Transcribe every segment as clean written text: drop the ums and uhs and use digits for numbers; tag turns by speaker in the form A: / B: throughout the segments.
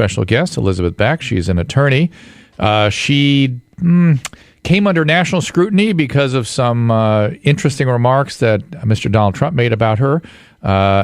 A: Special guest, Elizabeth Beck. She's an attorney. She came under national scrutiny because of some interesting remarks that Mr. Donald Trump made about her.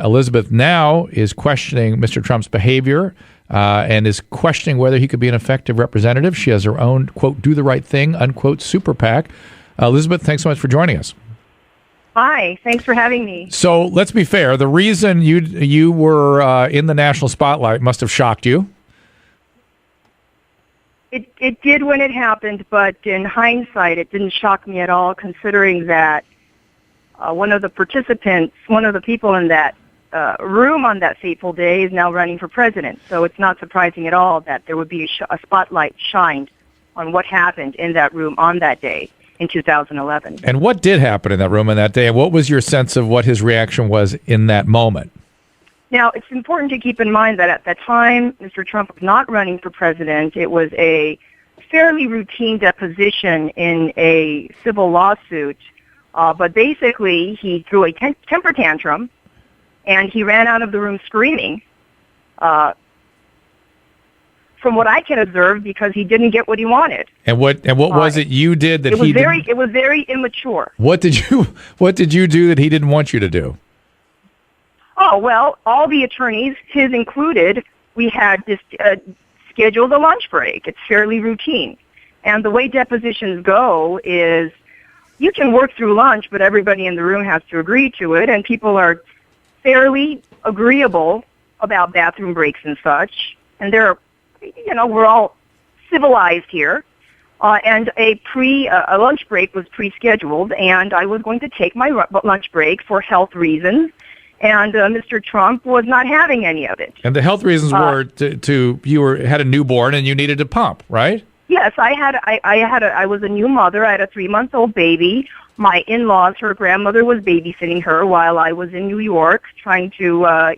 A: Elizabeth now is questioning Mr. Trump's behavior and is questioning whether he could be an effective representative. She has her own, quote, do the right thing, unquote, super PAC. Elizabeth, thanks so much for joining us.
B: Hi, thanks for having me.
A: So let's be fair. The reason you were in the national spotlight must have shocked you.
B: It did when it happened, but in hindsight, it didn't shock me at all, considering that one of the participants, one of the people in that room on that fateful day is now running for president. So it's not surprising at all that there would be a spotlight shined on what happened in that room on that day in 2011.
A: And what did happen in that room on that day, and what was your sense of what his reaction was in that moment?
B: Now, it's important to keep in mind that at that time, Mr. Trump was not running for president. It was a fairly routine deposition in a civil lawsuit. But basically, he threw a temper tantrum, and he ran out of the room screaming, from what I can observe, because he didn't get what he wanted.
A: And what was it you did that he didn't?
B: It was very immature.
A: What did you do that he didn't want you to do?
B: Oh, well, all the attorneys, his included, we had scheduled a lunch break. It's fairly routine. And the way depositions go is you can work through lunch, but everybody in the room has to agree to it, and people are fairly agreeable about bathroom breaks and such. And we're all civilized here. And a lunch break was pre-scheduled, and I was going to take my lunch break for health reasons. And Mr. Trump was not having any of it.
A: And the health reasons were you had a newborn and you needed to pump, right?
B: Yes, I was a new mother. I had a 3-month-old baby. My in-laws, her grandmother was babysitting her while I was in New York trying to,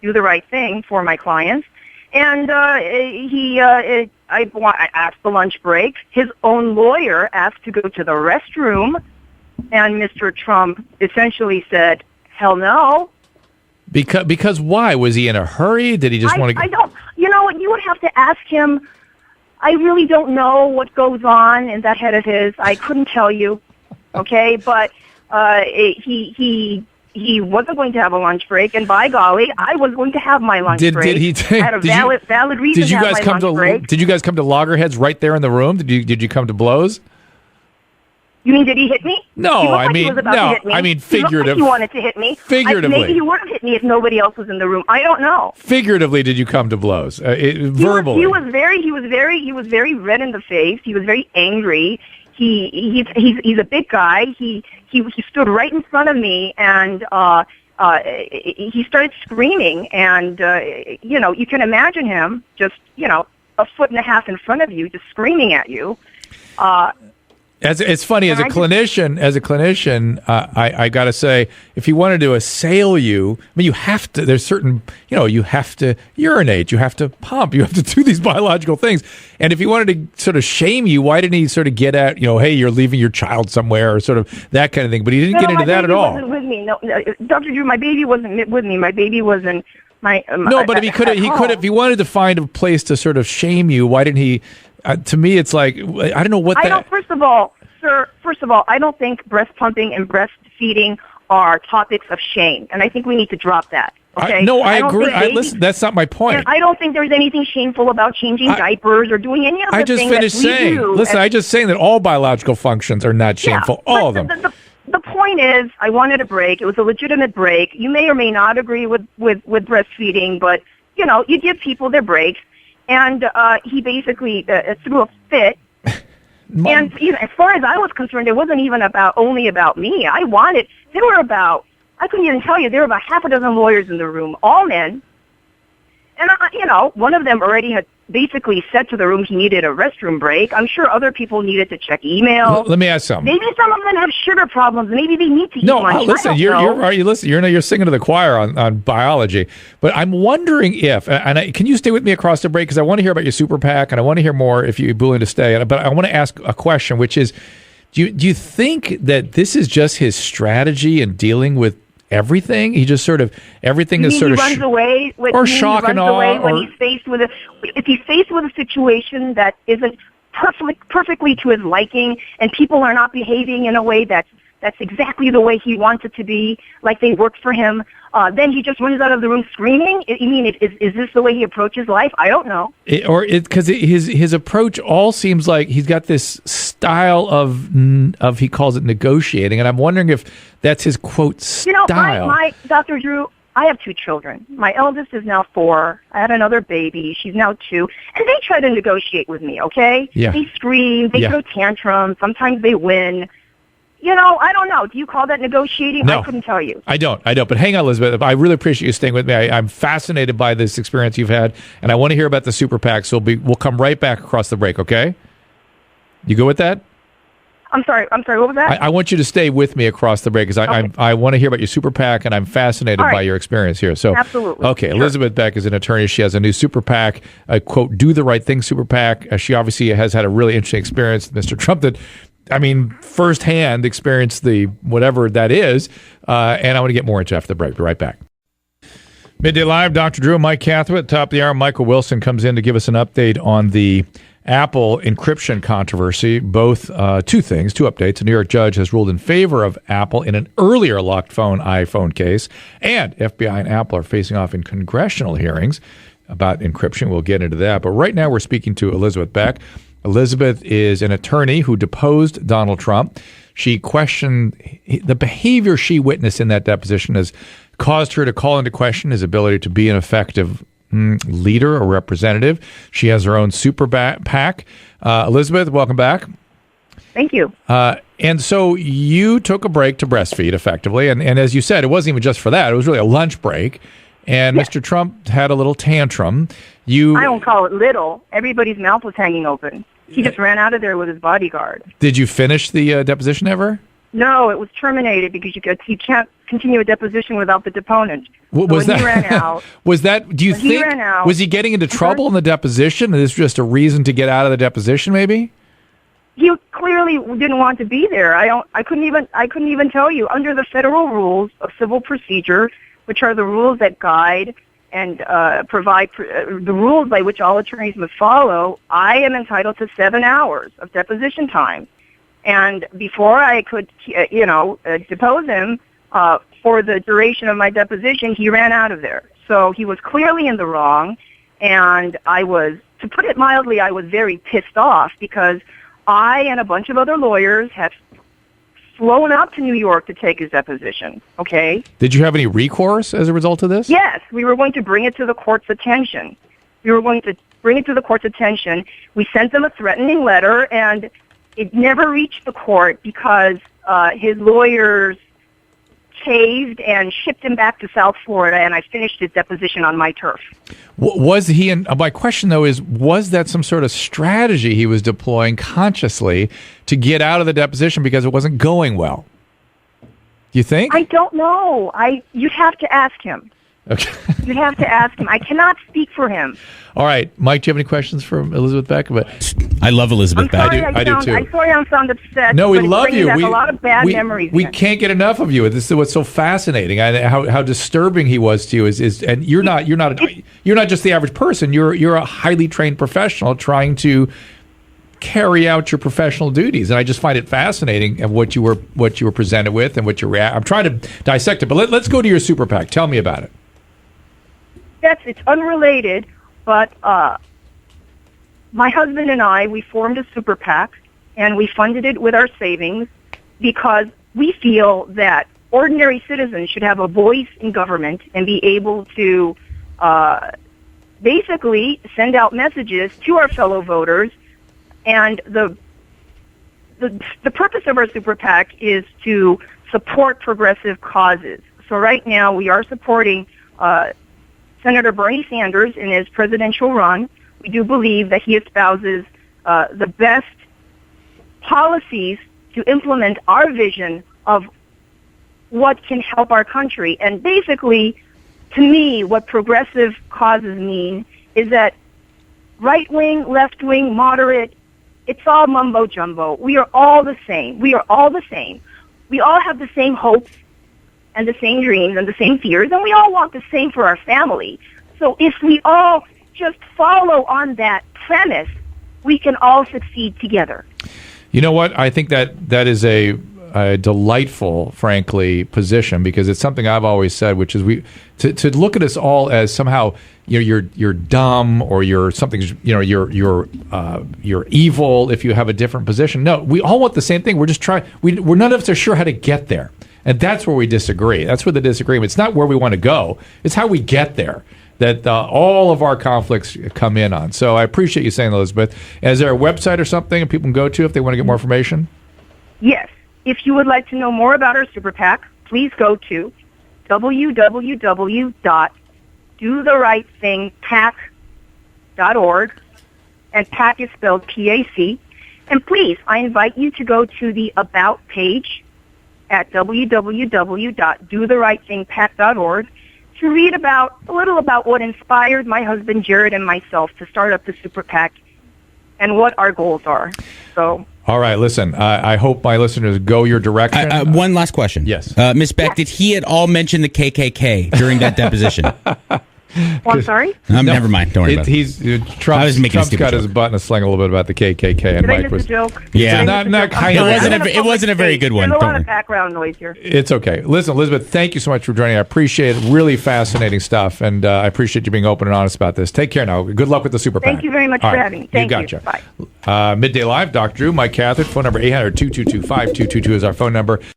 B: do the right thing for my clients. And I asked the lunch break. His own lawyer asked to go to the restroom, and Mr. Trump essentially said, hell no.
A: Because why? Was he in a hurry? Did he just want to...
B: I don't... You know what? You would have to ask him. I really don't know what goes on in that head of his. I couldn't tell you. Okay? But he wasn't going to have a lunch break, and by golly, I was going to have my lunch break. I had a valid reason to have my lunch break.
A: Did you guys come to loggerheads right there in the room? Did you come to blows?
B: You mean, did he hit me?
A: No, I mean figuratively.
B: He wanted to hit me.
A: Figuratively.
B: Maybe he would have hit me if nobody else was in the room. I don't know.
A: Figuratively, did you come to blows? Verbally.
B: He was very red in the face. He was very angry. He's a big guy. He stood right in front of me, and he started screaming. And you can imagine him just a foot and a half in front of you, just screaming at you.
A: It's funny, as a clinician, I got to say, if he wanted to assail you, I mean, you have to, there's certain, you have to urinate, you have to pump, you have to do these biological things. And if he wanted to sort of shame you, why didn't he sort of get at, hey, you're leaving your child somewhere, or sort of that kind of thing? But he didn't get into that at all.
B: My baby wasn't with me. No, Dr. Drew, my baby wasn't with me. My baby wasn't
A: No, but if he could, if he wanted to find a place to sort of shame you, why didn't he? To me, it's like, I don't know what that...
B: First of all, I don't think breast pumping and breastfeeding are topics of shame, and I think we need to drop that. Okay?
A: I agree. Listen, that's not my point.
B: I don't think there's anything shameful about changing diapers or doing any of the things that we do.
A: Listen, I just saying that all biological functions are not shameful. All of them.
B: The point is, I wanted a break. It was a legitimate break. You may or may not agree with breastfeeding, but, you give people their breaks. And he basically threw a fit. And as far as I was concerned, it wasn't even only about me. I couldn't even tell you, there were about half a dozen lawyers in the room, all men. And, one of them already had basically said to the room he needed a restroom break. I'm sure other people needed to check email.
A: Let me ask something.
B: Maybe some of them have sugar problems. Maybe they need to eat lunch.
A: Listen, you're singing to the choir on biology. But I'm wondering if, can you stay with me across the break? Because I want to hear about your super PAC, and I want to hear more if you're willing to stay. But I want to ask a question, which is, do you think that this is just his strategy in dealing with everything? He just sort of everything is sort of
B: runs away,
A: or shock and awe,
B: when he's faced with if he's faced with a situation that isn't perfectly to his liking, and people are not behaving in a way that's exactly the way he wants it to be, like they work for him. Then he just runs out of the room screaming. Is this the way he approaches life? I don't know.
A: Because his approach all seems like he's got this style of he calls it negotiating, and I'm wondering if that's his quote style.
B: My Dr. Drew, I have 2 children. My eldest is now 4. I had another baby. She's now 2. And they try to negotiate with me, okay?
A: Yeah.
B: They scream. They throw tantrums. Sometimes they win. I don't know. Do you call that negotiating?
A: No,
B: I couldn't tell you.
A: I don't. But hang on, Elizabeth. I really appreciate you staying with me. I'm fascinated by this experience you've had, and I want to hear about the super PAC. So we'll come right back across the break, okay? You go with that?
B: I'm sorry. What was that?
A: I want you to stay with me across the break because I want to hear about your super PAC, and I'm fascinated by your experience here. So,
B: absolutely.
A: Okay, sure. Elizabeth Beck is an attorney. She has a new super PAC, quote, Do the Right Thing super PAC. She obviously has had a really interesting experience with Mr. Trump firsthand experienced the whatever that is, and I want to get more into after the break. Be right back. Midday Live, Dr. Drew and Mike Cathaway. Top of the hour, Michael Wilson comes in to give us an update on the Apple encryption controversy. Both 2 updates. A New York judge has ruled in favor of Apple in an earlier locked phone iPhone case, and FBI and Apple are facing off in congressional hearings about encryption. We'll get into that. But right now we're speaking to Elizabeth Beck. Elizabeth is an attorney who deposed Donald Trump. She questioned the behavior she witnessed in that deposition has caused her to call into question his ability to be an effective leader or representative. She has her own super PAC. Elizabeth, welcome back.
B: Thank you.
A: And so you took a break to breastfeed effectively. And as you said, it wasn't even just for that. It was really a lunch break. And Mr. Trump had a little tantrum. I don't call it little. Everybody's mouth was hanging open. He just ran out of there with his bodyguard. Did you finish the deposition ever?
B: No, it was terminated because you can't continue a deposition without the deponent. He ran out.
A: Do you think, was he getting into trouble in the deposition? Is this just a reason to get out of the deposition, maybe?
B: He clearly didn't want to be there. I couldn't even tell you. Under the federal rules of civil procedure, which are the rules that guide and provide the rules by which all attorneys must follow, I am entitled to 7 hours of deposition time. And before I could, depose him for the duration of my deposition, he ran out of there. So he was clearly in the wrong, and to put it mildly, I was very pissed off because I and a bunch of other lawyers have flown out to New York to take his deposition, okay?
A: Did you have any recourse as a result of this?
B: Yes, we were going to bring it to the court's attention. We sent them a threatening letter, and it never reached the court because his lawyers caved and shipped him back to South Florida, and I finished his deposition on my turf. My question, though, is, was that some sort of strategy he was deploying consciously to get out of the deposition because it wasn't going well? Do you think? I don't know. You'd have to ask him.
A: Okay.
B: You'd have to ask him. I cannot speak for him.
A: All right. Mike, do you have any questions for Elizabeth Beck?
C: I love Elizabeth Beck.
A: I do too.
B: I'm sorry I sound upset.
A: No, we love you.
B: We a lot of bad memories.
A: We can't get enough of you. This is what's so fascinating. How disturbing he was to you is and you're not just the average person. You're a highly trained professional trying to carry out your professional duties, and I just find it fascinating of what you were presented with and what I'm trying to dissect it. But let's go to your super PAC. Tell me about it.
B: It's unrelated, but my husband and I, we formed a super PAC, and we funded it with our savings because we feel that ordinary citizens should have a voice in government and be able to basically send out messages to our fellow voters. And the purpose of our super PAC is to support progressive causes. So right now we are supporting Senator Bernie Sanders in his presidential run. We do believe that he espouses the best policies to implement our vision of what can help our country. And basically, to me, what progressive causes mean is that right-wing, left-wing, moderate, it's all mumbo-jumbo. We are all the same. We all have the same hopes and the same dreams and the same fears, and we all want the same for our family. So if we all just follow on that premise, we can all succeed together.
A: You know what? I think that is a delightful, frankly, position, because it's something I've always said, which is to look at us all as somehow you're dumb, or you're something, you're evil if you have a different position. No, we all want the same thing. We're just we're none of us are sure how to get there, and that's where we disagree. That's where the disagreement. It's not where we want to go. It's how we get there that all of our conflicts come in on. So I appreciate you saying that, Elizabeth. Is there a website or something people can go to if they want to get more information?
B: Yes. If you would like to know more about our super PAC, please go to www.dotherightthingpac.org, and PAC is spelled PAC. And please, I invite you to go to the About page at www.dotherightthingpac.org to read a little about what inspired my husband Jared and myself to start up the super PAC and what our goals are. So.
A: All right, listen, I hope my listeners go your direction.
C: One last question.
A: Yes.
C: Ms. Beck, did he at all mention the KKK during that deposition?
B: Well, I'm sorry?
C: Never mind. Don't worry about it.
A: Trump's got
C: joke.
A: his butt in a sling a little bit about the KKK. And
B: Did I
A: Mike
B: miss a joke?
C: Yeah.
A: It
C: wasn't a very good one.
B: There's a lot of background noise here.
A: It's okay. Listen, Elizabeth, thank you so much for joining. I appreciate it. Really fascinating stuff, and I appreciate you being open and honest about this. Take care now. Good luck with the super PAC.
B: Thank you very much for having me. Thank you.
A: Bye. Midday Live, Dr. Drew, Mike Catholic, phone number 800-222-5222 is our phone number.